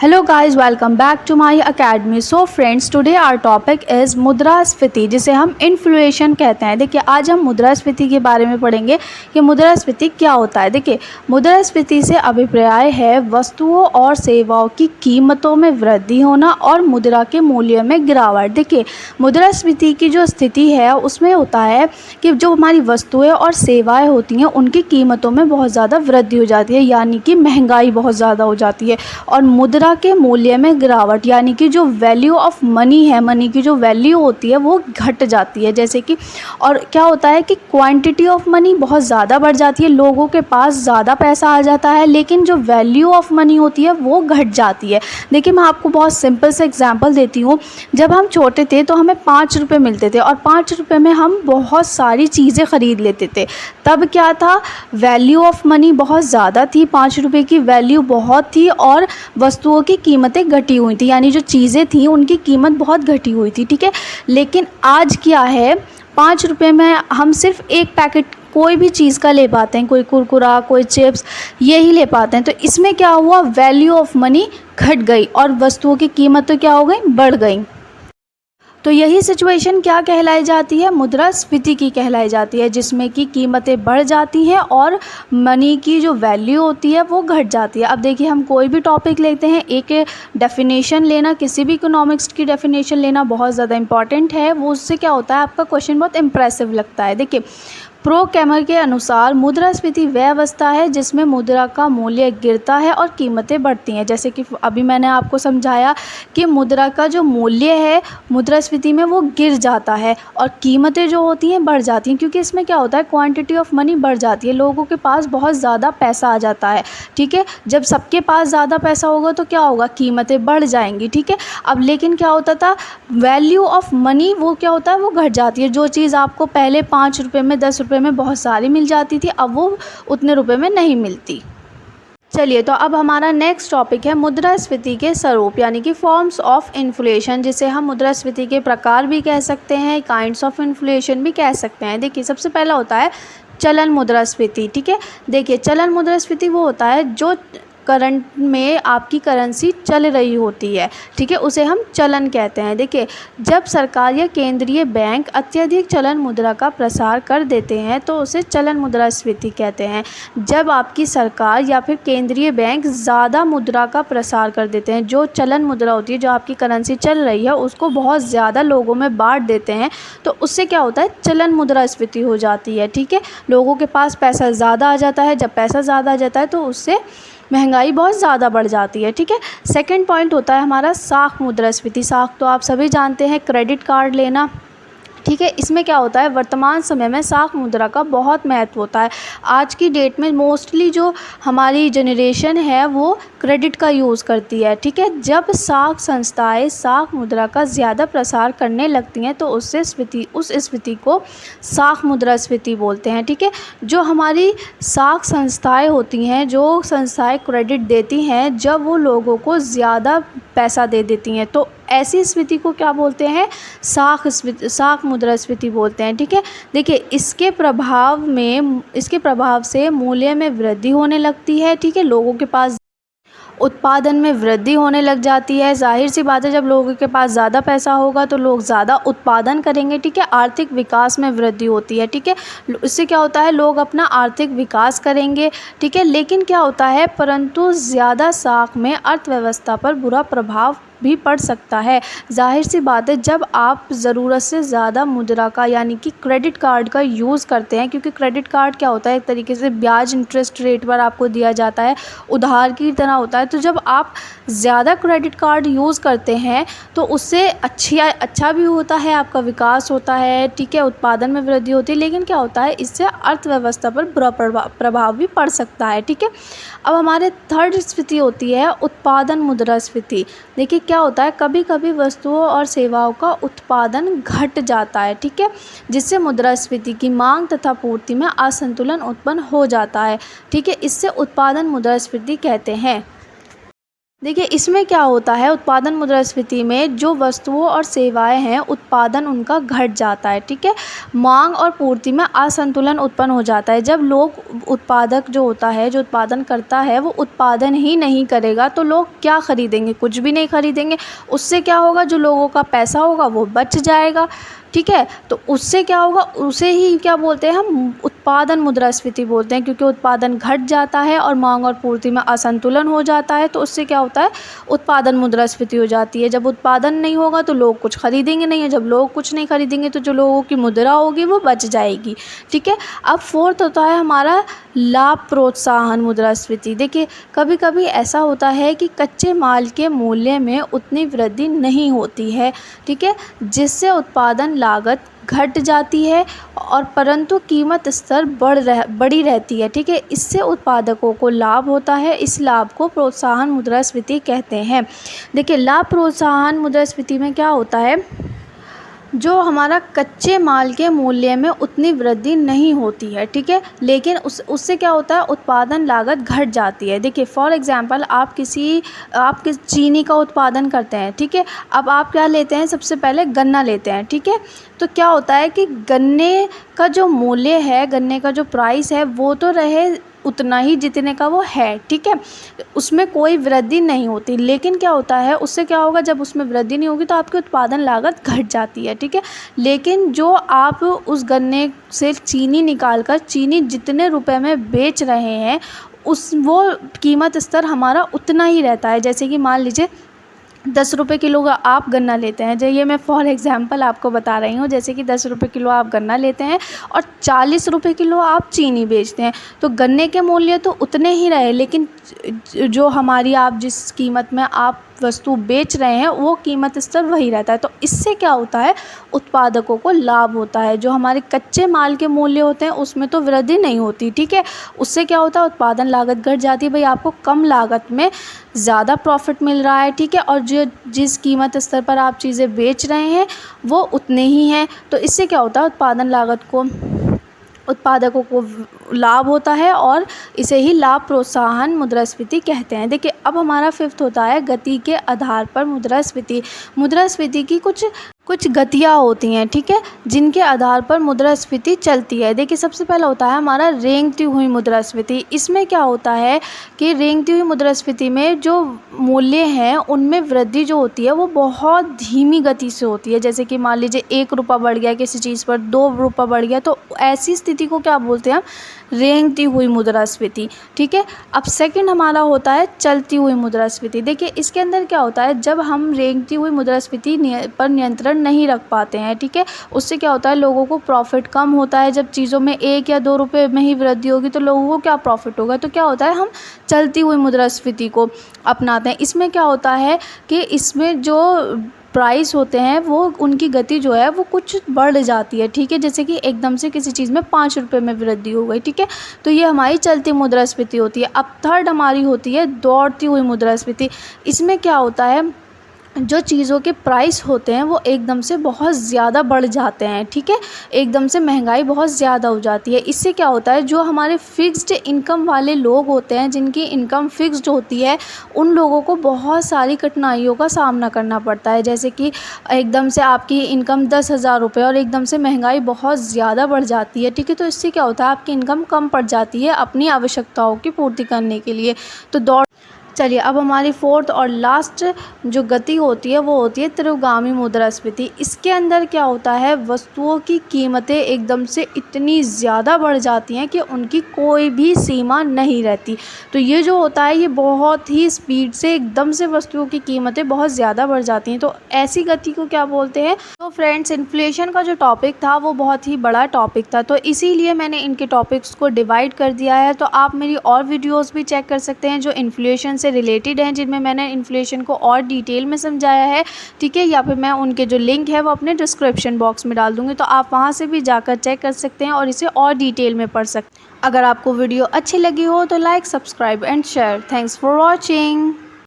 Hello guys, welcome back to my academy. So friends, today our topic is मुद्रास्फीति, जिसे हम inflation कहते हैं। देखिए, आज हम मुद्रास्फीति के बारे में पढ़ेंगे कि मुद्रास्फीति क्या होता है। देखिए, मुद्रास्फीति से अभिप्राय है वस्तुओं और सेवाओं की कीमतों में वृद्धि होना और मुद्रा के मूल्य में गिरावट। देखिए, मुद्रास्फीति की जो स्थिति है उसमें होता है कि जो हमारी वस्तुएं और सेवाएं होती हैं उनकी कीमतों में बहुत ज़्यादा वृद्धि हो जाती है, यानी कि महंगाई बहुत ज़्यादा हो जाती है और मुद्रा के मूल्य में गिरावट, यानी कि जो वैल्यू ऑफ मनी है, मनी की जो वैल्यू होती है वो घट जाती है। जैसे कि और क्या होता है कि क्वांटिटी ऑफ मनी बहुत ज़्यादा बढ़ जाती है, लोगों के पास ज़्यादा पैसा आ जाता है, लेकिन जो वैल्यू ऑफ मनी होती है वो घट जाती है। देखिए, मैं आपको बहुत सिंपल से एग्जांपल देती हूँ। जब हम छोटे थे तो हमें 5 रुपये मिलते थे और 5 रुपये में हम बहुत सारी चीज़ें ख़रीद लेते थे। तब क्या था, वैल्यू ऑफ मनी बहुत ज़्यादा थी, 5 रुपये की वैल्यू बहुत थी और वस्तुओं की कीमतें घटी हुई थी, यानी जो चीज़ें थी उनकी कीमत बहुत घटी हुई थी। ठीक है, लेकिन आज क्या है, 5 रुपये में हम सिर्फ एक पैकेट कोई भी चीज़ का ले पाते हैं, कोई कुरकुरा, कोई चिप्स, यही ले पाते हैं। तो इसमें क्या हुआ, वैल्यू ऑफ मनी घट गई और वस्तुओं की कीमत तो क्या हो गई, बढ़ गई। तो यही सिचुएशन क्या कहलाई जाती है, मुद्रास्फीति की कहलाई जाती है, जिसमें कि कीमतें बढ़ जाती हैं और मनी की जो वैल्यू होती है वो घट जाती है। अब देखिए, हम कोई भी टॉपिक लेते हैं, एक डेफिनेशन लेना, किसी भी इकोनॉमिक्स की डेफिनेशन लेना बहुत ज़्यादा इंपॉर्टेंट है। वो उससे क्या होता है, आपका क्वेश्चन बहुत इंप्रेसिव लगता है। देखिए, प्रो कैमर के अनुसार मुद्रास्फीति वह अवस्था है जिसमें मुद्रा का मूल्य गिरता है और कीमतें बढ़ती हैं। जैसे कि अभी मैंने आपको समझाया कि मुद्रा का जो मूल्य है मुद्रास्फीति में वो गिर जाता है और कीमतें जो होती हैं बढ़ जाती हैं, क्योंकि इसमें क्या होता है, क्वांटिटी ऑफ मनी बढ़ जाती है, लोगों के पास बहुत ज़्यादा पैसा आ जाता है। ठीक है, जब सबके पास ज़्यादा पैसा होगा तो क्या होगा, कीमतें बढ़ जाएंगी। ठीक है, अब लेकिन क्या होता था, वैल्यू ऑफ मनी वो क्या होता है, वो घट जाती है। जो चीज़ आपको पहले 5 रुपये में, 10 रुपये में बहुत सारी मिल जाती थी, अब वो उतने रुपए में नहीं मिलती। चलिए, तो अब हमारा नेक्स्ट टॉपिक है मुद्रास्फीति के स्वरूप, यानी कि फॉर्म्स ऑफ इन्फ्लेशन, जिसे हम मुद्रास्फीति के प्रकार भी कह सकते हैं, काइंड्स ऑफ इन्फ्लेशन भी कह सकते हैं। देखिए, सबसे पहला होता है चलन मुद्रास्फीति। ठीक है, देखिए, चलन मुद्रास्फीति वो होता है जो करंट में आपकी करेंसी चल रही होती है। ठीक है, उसे हम चलन कहते हैं। देखिए, जब सरकार या केंद्रीय बैंक अत्यधिक चलन मुद्रा का प्रसार कर देते हैं तो उसे चलन मुद्रास्फीति कहते हैं। जब आपकी सरकार या फिर केंद्रीय बैंक ज़्यादा मुद्रा का प्रसार कर देते हैं, जो चलन मुद्रा होती है, जो आपकी करेंसी चल रही है, उसको बहुत ज़्यादा लोगों में बांट देते हैं, तो उससे क्या होता है, चलन मुद्रास्फीति हो जाती है। ठीक है, लोगों के पास पैसा ज़्यादा आ जाता है, जब पैसा ज़्यादा आ जाता है तो उससे महंगाई बहुत ज़्यादा बढ़ जाती है। ठीक है, सेकंड पॉइंट होता है हमारा साख मुद्रास्फीति। साख तो आप सभी जानते हैं, क्रेडिट कार्ड लेना। ठीक है, इसमें क्या होता है, वर्तमान समय में साख मुद्रा का बहुत महत्व होता है। आज की डेट में मोस्टली जो हमारी जनरेशन है वो क्रेडिट का यूज़ करती है। ठीक है, जब साख संस्थाएं साख मुद्रा का ज़्यादा प्रसार करने लगती हैं तो उस स्फीति को साख मुद्रास्फीति बोलते हैं। ठीक है, जो हमारी साख संस्थाएं होती हैं, जो संस्थाएं क्रेडिट देती हैं, जब वो लोगों को ज़्यादा पैसा दे देती हैं तो ऐसी स्फीति को क्या बोलते हैं, साख मुद्रास्फीति बोलते हैं। ठीक है, देखिए, इसके प्रभाव से मूल्य में वृद्धि होने लगती है। ठीक है, लोगों के पास उत्पादन में वृद्धि होने लग जाती है। जाहिर सी बात है, जब लोगों के पास ज़्यादा पैसा होगा तो लोग ज़्यादा उत्पादन करेंगे। ठीक है, आर्थिक विकास में वृद्धि होती है। ठीक है, इससे क्या होता है, लोग अपना आर्थिक विकास करेंगे। ठीक है, लेकिन क्या होता है, परंतु ज़्यादा साख में अर्थव्यवस्था पर बुरा प्रभाव भी पड़ सकता है। जाहिर सी बात है, जब आप ज़रूरत से ज़्यादा मुद्रा का, यानी कि क्रेडिट कार्ड का यूज़ करते हैं, क्योंकि क्रेडिट कार्ड क्या होता है, एक तरीके से ब्याज इंटरेस्ट रेट पर आपको दिया जाता है, उधार की तरह होता है। तो जब आप ज़्यादा क्रेडिट कार्ड यूज़ करते हैं तो उससे अच्छा भी होता है, आपका विकास होता है। ठीक है, उत्पादन में वृद्धि होती है, लेकिन क्या होता है, इससे अर्थव्यवस्था पर बुरा प्रभाव भी पड़ सकता है। ठीक है, अब हमारे थर्ड स्फीति होती है उत्पादन मुद्रास्फीति। देखिए, क्या होता है, कभी कभी वस्तुओं और सेवाओं का उत्पादन घट जाता है। ठीक है, जिससे मुद्रास्फीति की मांग तथा पूर्ति में असंतुलन उत्पन्न हो जाता है। ठीक है, इससे उत्पादन मुद्रास्फीति कहते हैं। देखिए इसमें क्या होता है, उत्पादन मुद्रास्फीति में जो वस्तुओं और सेवाएं हैं उत्पादन उनका घट जाता है, ठीक है। मांग और पूर्ति में असंतुलन उत्पन्न हो जाता है। जब लोग उत्पादक जो होता है, जो उत्पादन करता है, वो उत्पादन ही नहीं करेगा तो लोग क्या खरीदेंगे? कुछ भी नहीं खरीदेंगे। उससे क्या होगा, जो लोगों का पैसा होगा वो बच जाएगा, ठीक है। तो उससे क्या होगा, उसे ही क्या बोलते हैं हम, उत्पादन मुद्रास्फीति बोलते हैं, क्योंकि उत्पादन घट जाता है और मांग और पूर्ति में असंतुलन हो जाता है, तो उससे क्या होता है, उत्पादन मुद्रास्फीति हो जाती है। जब उत्पादन नहीं होगा तो लोग कुछ खरीदेंगे नहीं, है जब लोग कुछ नहीं खरीदेंगे तो जो लोगों की मुद्रा होगी वो बच जाएगी, ठीक है। अब फोर्थ होता है हमारा लाभ प्रोत्साहन मुद्रास्फीति। देखिए कभी कभी ऐसा होता है कि कच्चे माल के मूल्य में उतनी वृद्धि नहीं होती है, ठीक है, जिससे उत्पादन लागत घट जाती है और परंतु कीमत स्तर बड़ी रहती है, ठीक है। इससे उत्पादकों को लाभ होता है। इस लाभ को प्रोत्साहन मुद्रास्फीति कहते हैं। देखिए लाभ प्रोत्साहन मुद्रास्फीति में क्या होता है, जो हमारा कच्चे माल के मूल्य में उतनी वृद्धि नहीं होती है, ठीक है, लेकिन उससे क्या होता है, उत्पादन लागत घट जाती है। देखिए फॉर एग्जांपल आप चीनी का उत्पादन करते हैं, ठीक है। अब आप क्या लेते हैं, सबसे पहले गन्ना लेते हैं, ठीक है। तो क्या होता है कि गन्ने का जो मूल्य है, गन्ने का जो प्राइस है वो तो रहे उतना ही जितने का वो है, ठीक है, उसमें कोई वृद्धि नहीं होती। लेकिन क्या होता है, उससे क्या होगा, जब उसमें वृद्धि नहीं होगी तो आपकी उत्पादन लागत घट जाती है, ठीक है। लेकिन जो आप उस गन्ने से चीनी निकाल कर चीनी जितने रुपए में बेच रहे हैं वो कीमत स्तर हमारा उतना ही रहता है। जैसे कि मान लीजिए 10 रुपये किलो का आप गन्ना लेते हैं, जो ये मैं फॉर एग्जांपल आपको बता रही हूँ, जैसे कि 10 रुपये किलो आप गन्ना लेते हैं और 40 रुपये किलो आप चीनी बेचते हैं, तो गन्ने के मूल्य तो उतने ही रहे, लेकिन जो हमारी आप जिस कीमत में आप वस्तु बेच रहे हैं वो कीमत स्तर वही रहता है। तो इससे क्या होता है, उत्पादकों को लाभ होता है। जो हमारे कच्चे माल के मूल्य होते हैं उसमें तो वृद्धि नहीं होती, ठीक है। उससे क्या होता है, उत्पादन लागत घट जाती है। भाई आपको कम लागत में ज़्यादा प्रॉफिट मिल रहा है, ठीक है, और जिस कीमत स्तर पर आप चीज़ें बेच रहे हैं वो उतने ही हैं। तो इससे क्या होता है, उत्पादकों को लाभ होता है और इसे ही लाभ प्रोत्साहन मुद्रास्फीति कहते हैं। देखिए अब हमारा फिफ्थ होता है गति के आधार पर मुद्रास्फीति। मुद्रास्फीति की कुछ गतियाँ होती हैं, ठीक है, जिनके आधार पर मुद्रास्फीति चलती है। देखिए सबसे पहला होता है हमारा रेंगती हुई मुद्रास्फीति। इसमें क्या होता है कि रेंगती हुई मुद्रास्फीति में जो मूल्य हैं उनमें वृद्धि जो होती है वो बहुत धीमी गति से होती है। जैसे कि मान लीजिए 1 रुपया बढ़ गया किसी चीज़ पर, 2 रुपया बढ़ गया, तो ऐसी स्थिति को क्या बोलते हैं हम, रेंगती हुई मुद्रास्फीति, ठीक है। अब सेकंड हमारा होता है चलती हुई मुद्रास्फीति। देखिए इसके अंदर क्या होता है, जब हम रेंगती हुई मुद्रास्फीति पर नियंत्रण नहीं रख पाते हैं, ठीक है, उससे क्या होता है, लोगों को प्रॉफिट कम होता है। जब चीज़ों में 1 या 2 रुपये में ही वृद्धि होगी तो लोगों को क्या प्रॉफिट होगा, तो क्या होता है, हम चलती हुई मुद्रास्फीति को अपनाते हैं। इसमें क्या होता है कि इसमें जो प्राइस होते हैं वो उनकी गति जो है वो कुछ बढ़ जाती है, ठीक है। जैसे कि एकदम से किसी चीज़ में 5 रुपये में वृद्धि हो गई, ठीक है, तो ये हमारी चलती मुद्रास्फीति होती है। अब थर्ड हमारी होती है दौड़ती हुई मुद्रास्फीति। इसमें क्या होता है, जो चीज़ों के प्राइस होते हैं वो एकदम से बहुत ज़्यादा बढ़ जाते हैं, ठीक है, एकदम से महंगाई बहुत ज़्यादा हो जाती है। इससे क्या होता है, जो हमारे फिक्स्ड इनकम वाले लोग होते हैं, जिनकी इनकम फिक्स्ड होती है, उन लोगों को बहुत सारी कठिनाइयों का सामना करना पड़ता है। जैसे कि एकदम से आपकी इनकम 10,000 रुपये और एकदम से महंगाई बहुत ज़्यादा बढ़ जाती है, ठीक है, तो इससे क्या होता है, आपकी इनकम कम पड़ जाती है अपनी आवश्यकताओं की पूर्ति करने के लिए। तो चलिए अब हमारी फोर्थ और लास्ट जो गति होती है वो होती है तीव्रगामी मुद्रास्फीति। इसके अंदर क्या होता है, वस्तुओं की कीमतें एकदम से इतनी ज़्यादा बढ़ जाती हैं कि उनकी कोई भी सीमा नहीं रहती। तो ये जो होता है ये बहुत ही स्पीड से एकदम से वस्तुओं की कीमतें बहुत ज़्यादा बढ़ जाती हैं। तो ऐसी गति को क्या बोलते हैं। तो फ्रेंड्स इन्फ्लेशन का जो टॉपिक था वो बहुत ही बड़ा टॉपिक था, तो इसीलिए मैंने इनके टॉपिक्स को डिवाइड कर दिया है। तो आप मेरी और वीडियोज़ भी चेक कर सकते हैं जो इन्फ्लेशन से रिलेटेड हैं, जिनमें मैंने इन्फ्लेशन को और डिटेल में समझाया है, ठीक है, या फिर मैं उनके जो लिंक है वो अपने डिस्क्रिप्शन बॉक्स में डाल दूँगी, तो आप वहाँ से भी जाकर चेक कर सकते हैं और इसे और डिटेल में पढ़ सकते हैं। अगर आपको वीडियो अच्छी लगी हो तो like, subscribe and share. Thanks for watching.